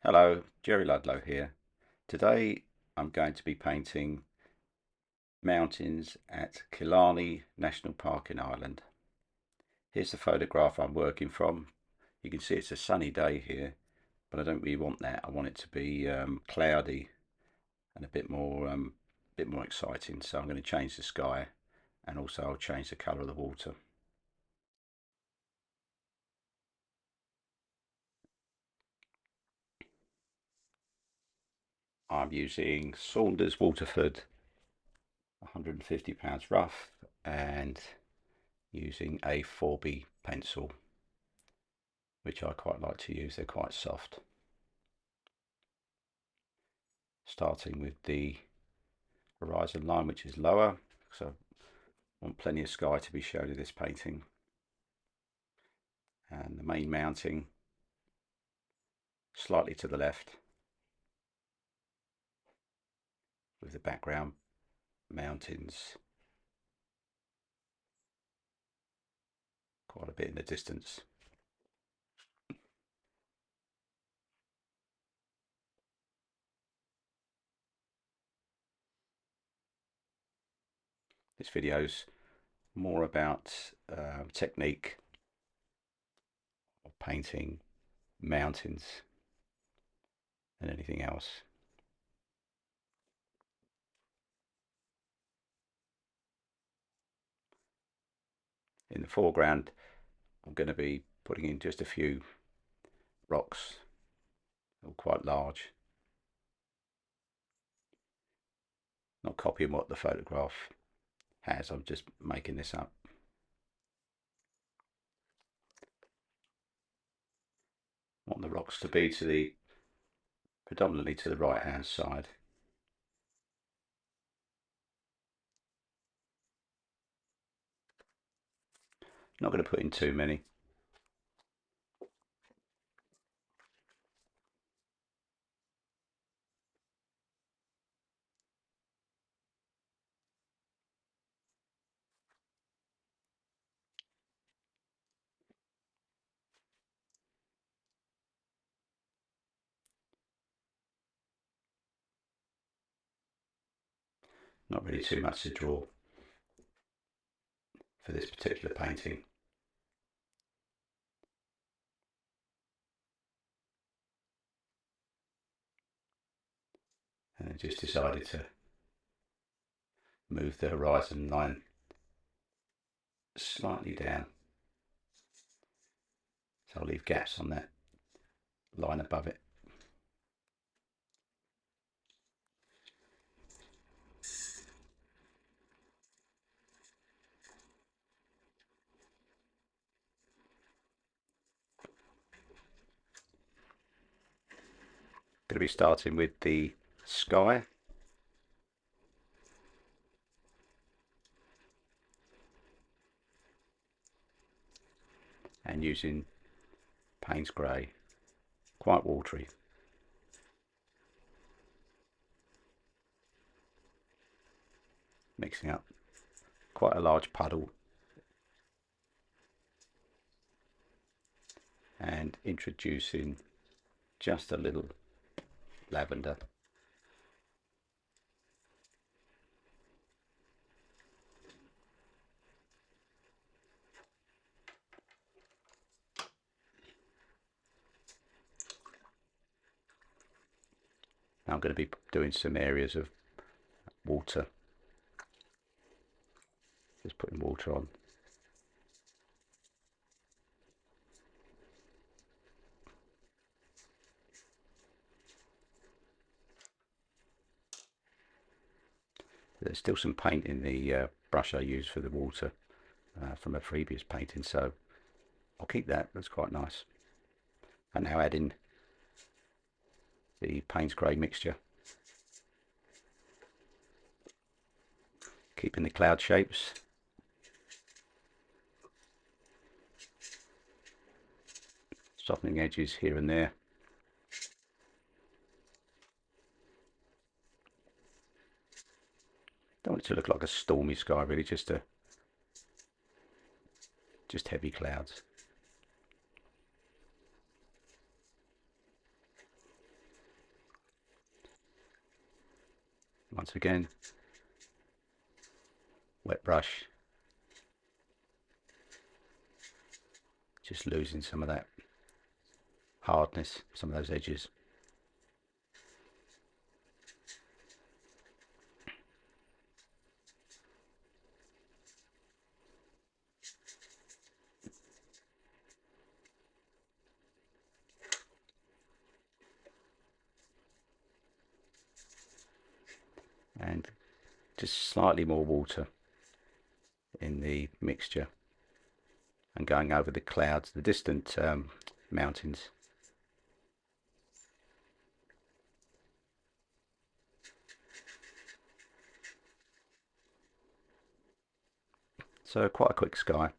Hello, Jerry Ludlow here. Today I'm going to be painting mountains at Killarney National Park in Ireland. Here's the photograph I'm working from. You can see it's a sunny day here, but I don't really want that. I want it to be cloudy and a bit more exciting. So I'm going to change the sky, and also I'll change the colour of the water. I'm using Saunders Waterford 150 pounds rough and using a 4B pencil, which I quite like to use. They're quite soft. Starting with the horizon line, which is lower, so I want plenty of sky to be shown in this painting. And the main mounting slightly to the left, with the background mountains quite a bit in the distance. This video's more about technique of painting mountains than anything else. In the foreground, I'm going to be putting in just a few rocks, all quite large. Not copying what the photograph has, I'm just making this up. I want the rocks to be predominantly to the right hand side. Not going to put in too many. Not really too much to draw for this particular painting. And I just decided to move the horizon line slightly down, so I'll leave gaps on that line above it. Going to be starting with the sky, and using Payne's grey, quite watery. Mixing up quite a large puddle and introducing just a little lavender. Now I'm going to be doing some areas of water, just putting water on. There's still some paint in the brush I used for the water from a previous painting, so I'll keep that. That's quite nice. And now add in the Payne's grey mixture, keeping the cloud shapes. Softening edges here and there. Don't want it to look like a stormy sky, really, just heavy clouds. Once again, wet brush, just losing some of that hardness, some of those edges. And just slightly more water in the mixture and going over the clouds, the distant mountains. So quite a quick sky.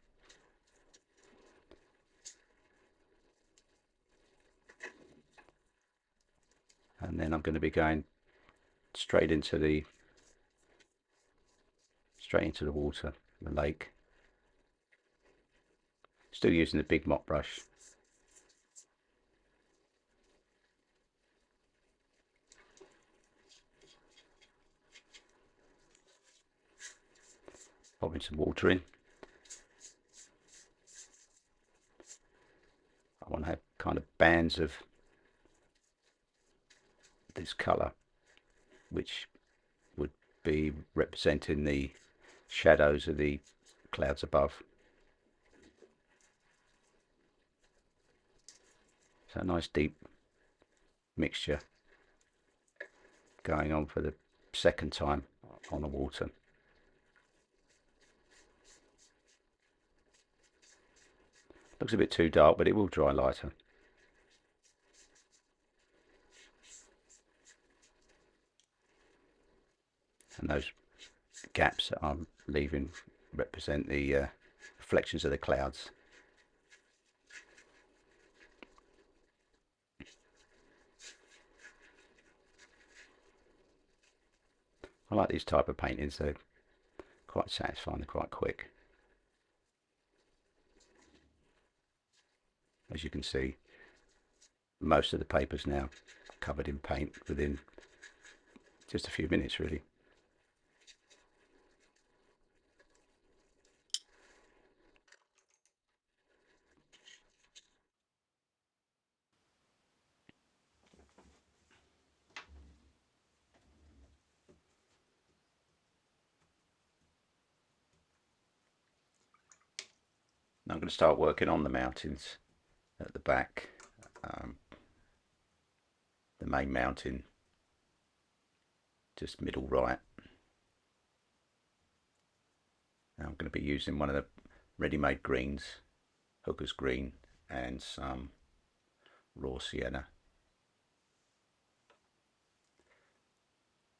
And then I'm going to be going straight into the water, the lake. Still using the big mop brush. Popping some water in. I want to have kind of bands of this colour, which would be representing the shadows of the clouds above. So a nice deep mixture going on for the second time on the water. Looks a bit too dark, but it will dry lighter. And those gaps that I'm leaving represent the reflections of the clouds. I like these type of paintings, they're quite satisfying, they're quite quick. As you can see, most of the paper's now covered in paint within just a few minutes really. Now I'm going to start working on the mountains at the back. The main mountain just middle right. Now I'm going to be using one of the ready-made greens, Hooker's green, and some raw sienna,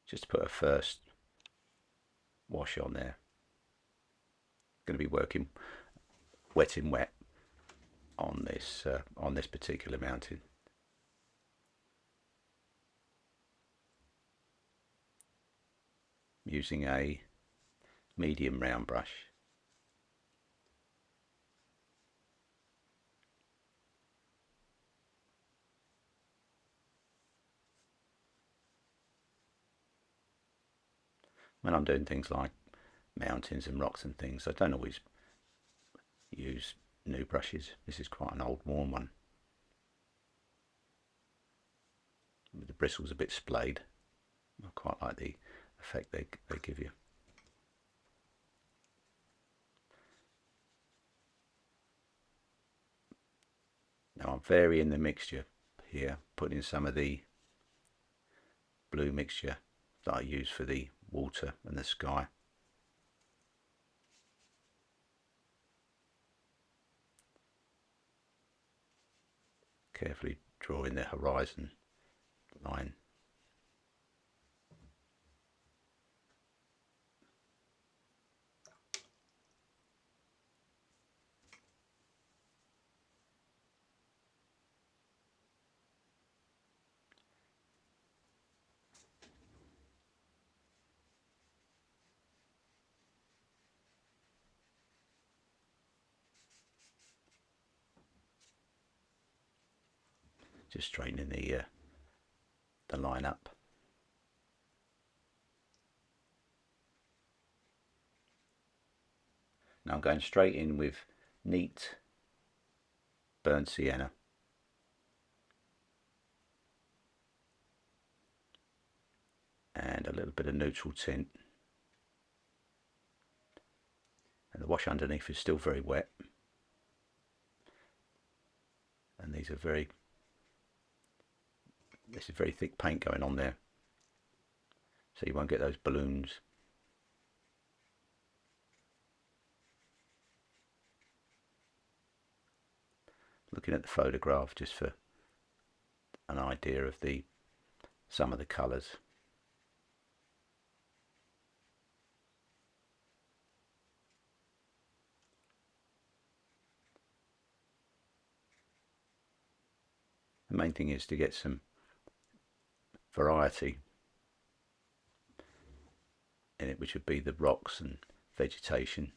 just to put a first wash on there. Going to be working wet in wet on this particular mountain. Using a medium round brush. When I'm doing things like mountains and rocks and things, I don't always use new brushes. This is quite an old worn one. The bristles a bit splayed. I quite like the effect they give you. Now I'm varying the mixture here, putting some of the blue mixture that I use for the water and the sky. Carefully drawing the horizon line. Just straightening the line up. Now I'm going straight in with neat burnt sienna. And a little bit of neutral tint. And the wash underneath is still very wet. And this is very thick paint going on there. So you won't get those balloons. Looking at the photograph just for an idea of some of the colours. The main thing is to get some variety in it, which would be the rocks and vegetation.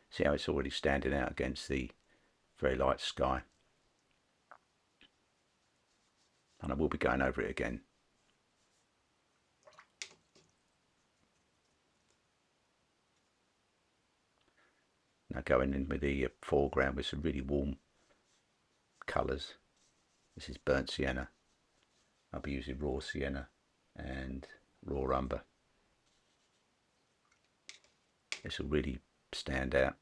See how it's already standing out against the very light sky. And I will be going over it again. Now going in with the foreground with some really warm colours. This is burnt sienna. I'll be using raw sienna and raw umber. This will really stand out.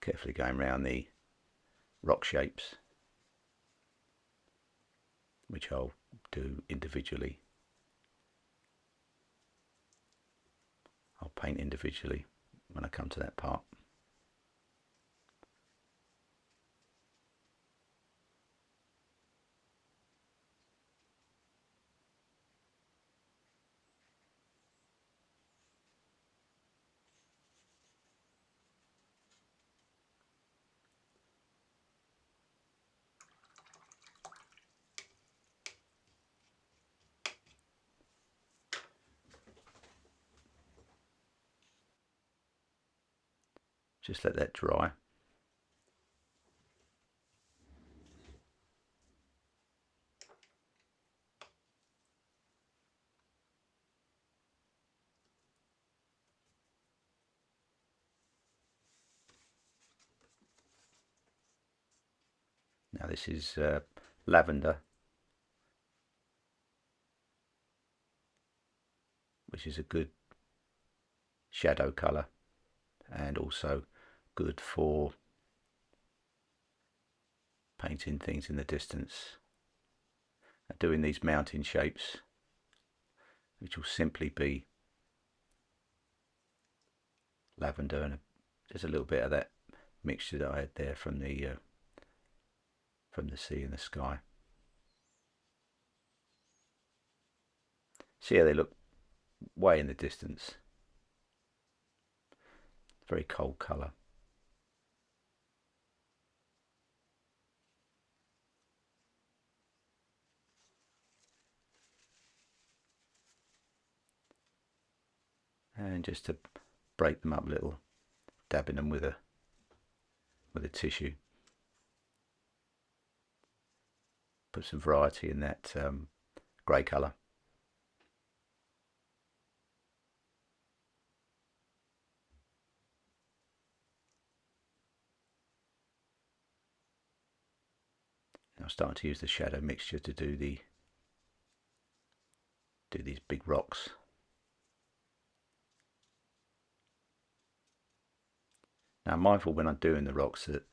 Carefully going around the rock shapes, which I'll do individually. I'll paint individually when I come to that part. Just let that dry. Now this is lavender, which is a good shadow colour and also good for painting things in the distance. Doing these mountain shapes, which will simply be lavender and just a little bit of that mixture that I had there from the sea and the sky. See how they look way in the distance. Very cold colour. And just to break them up a little, dabbing them with a tissue. Put some variety in that grey colour. Now I'm starting to use the shadow mixture to do these big rocks. Now I'm mindful when I'm doing the rocks that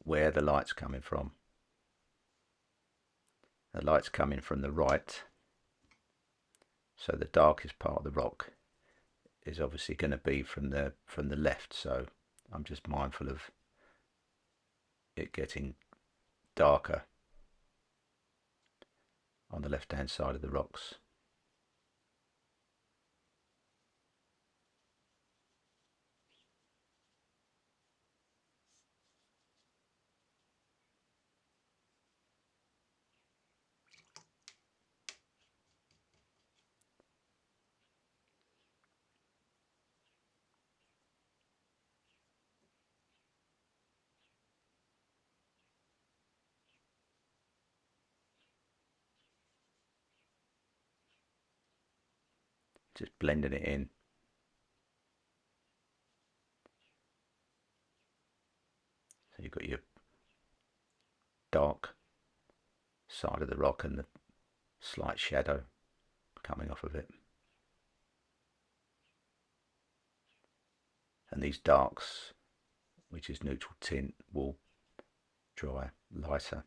where the light's coming from. The light's coming from the right, so the darkest part of the rock is obviously going to be from the left, so I'm just mindful of it getting darker on the left hand side of the rocks. just blending it in. So you've got your dark side of the rock and the slight shadow coming off of it. And these darks, which is neutral tint, will dry lighter.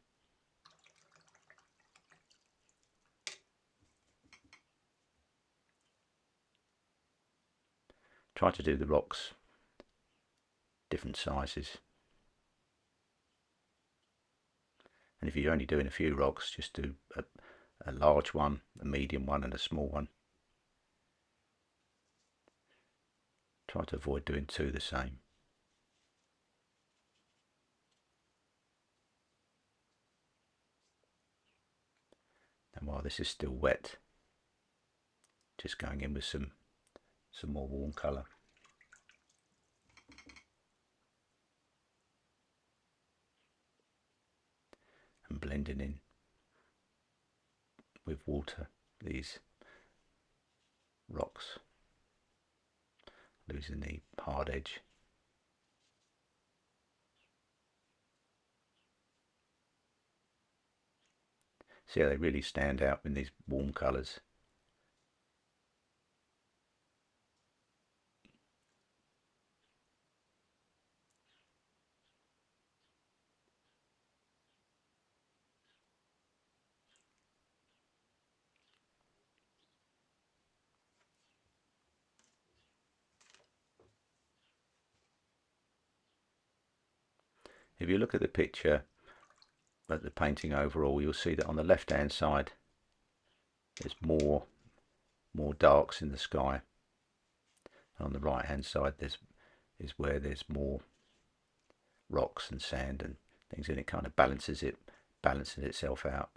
Try to do the rocks different sizes. And if you're only doing a few rocks, just do a large one, a medium one and a small one. Try to avoid doing two the same. And while this is still wet, just going in with some more warm colour. And blending in with water these rocks, losing the hard edge. See how they really stand out in these warm colours. If you look at the picture, at the painting overall, you'll see that on the left hand side there's more darks in the sky, and on the right hand side is where there's more rocks and sand and things, and it kind of balances itself out.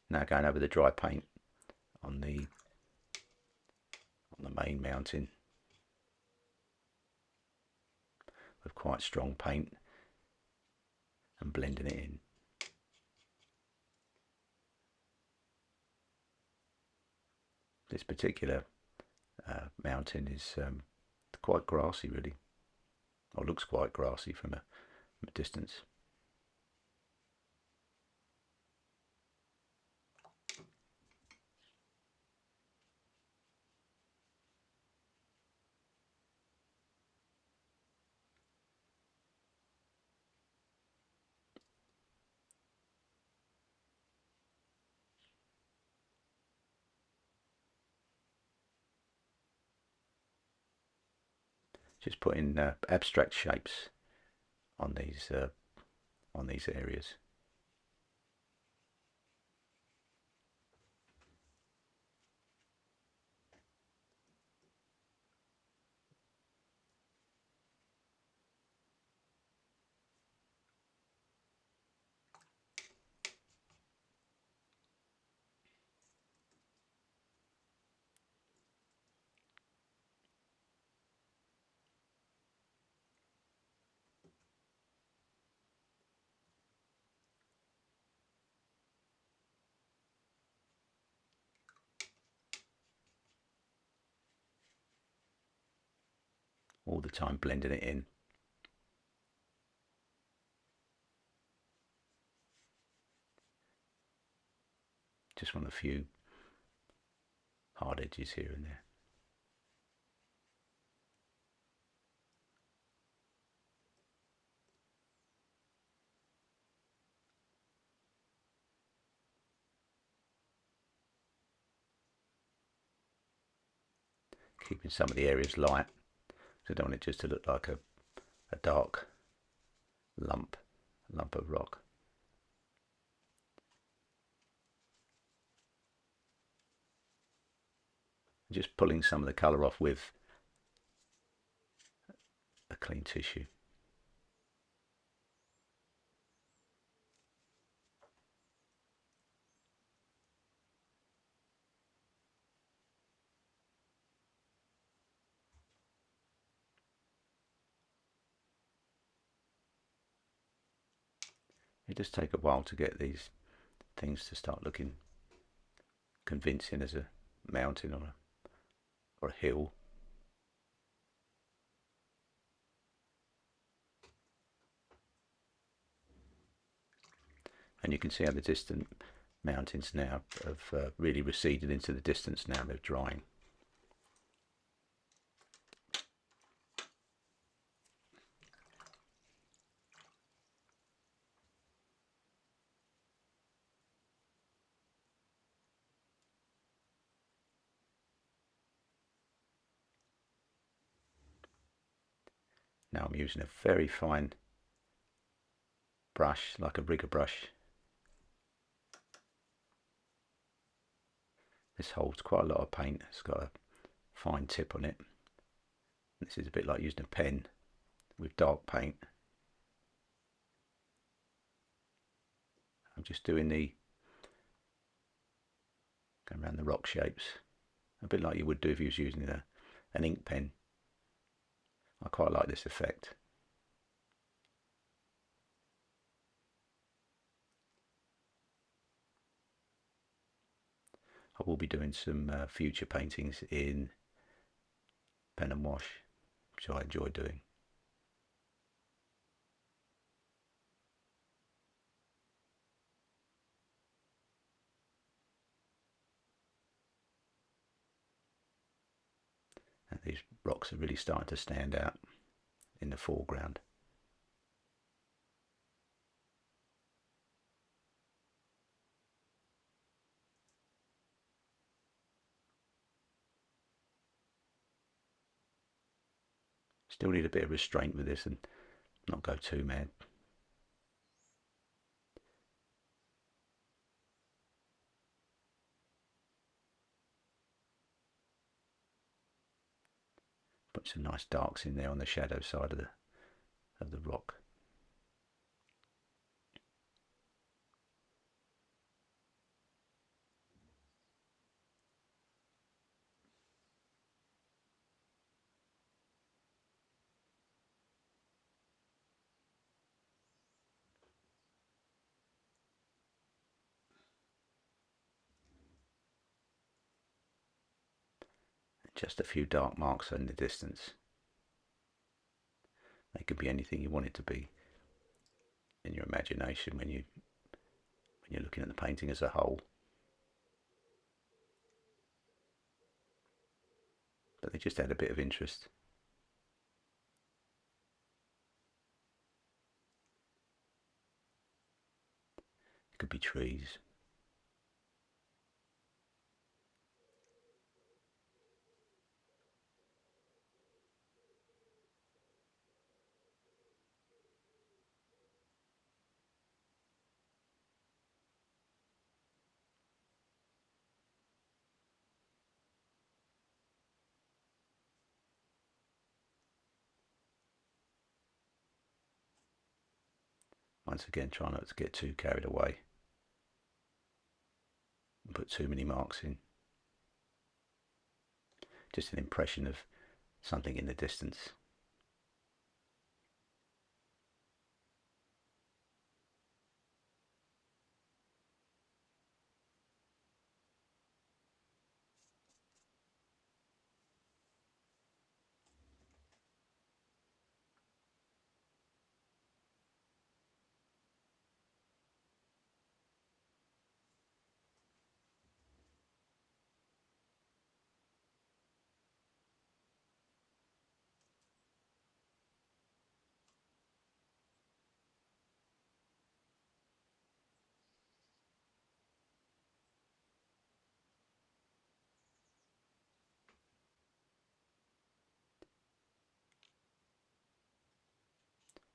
Now going over the dry paint on the main mountain with quite strong paint and blending it in. This particular mountain is quite grassy, really, or looks quite grassy from a distance. Just putting abstract shapes on these areas. All the time blending it in. Just want a few hard edges here and there. Keeping some of the areas light, because I don't want it just to look like a dark lump of rock. Just pulling some of the colour off with a clean tissue. It does take a while to get these things to start looking convincing as a mountain or a hill. And you can see how the distant mountains now have really receded into the distance. Now they're drying. Now I'm using a very fine brush, like a rigger brush. This holds quite a lot of paint. It's got a fine tip on it. This is a bit like using a pen with dark paint. I'm just doing going around the rock shapes, a bit like you would do if you was using an ink pen. I quite like this effect. I will be doing some future paintings in pen and wash, which I enjoy doing. And these rocks are really starting to stand out in the foreground. Still need a bit of restraint with this and not go too mad. Put some nice darks in there on the shadow side of the rock. Just a few dark marks in the distance. They could be anything you want it to be in your imagination when you're looking at the painting as a whole. But they just add a bit of interest. It could be trees. Once again, try not to get too carried away and put too many marks in. Just an impression of something in the distance.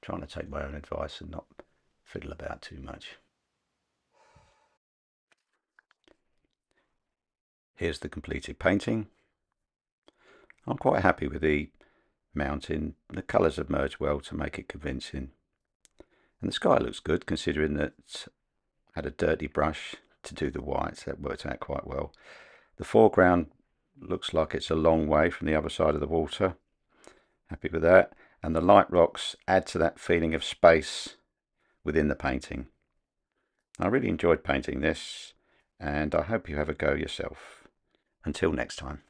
Trying to take my own advice and not fiddle about too much. Here's the completed painting. I'm quite happy with the mountain. The colours have merged well to make it convincing. And the sky looks good considering that I had a dirty brush to do the whites. That worked out quite well. The foreground looks like it's a long way from the other side of the water. Happy with that. And the light rocks add to that feeling of space within the painting. I really enjoyed painting this, and I hope you have a go yourself. Until next time.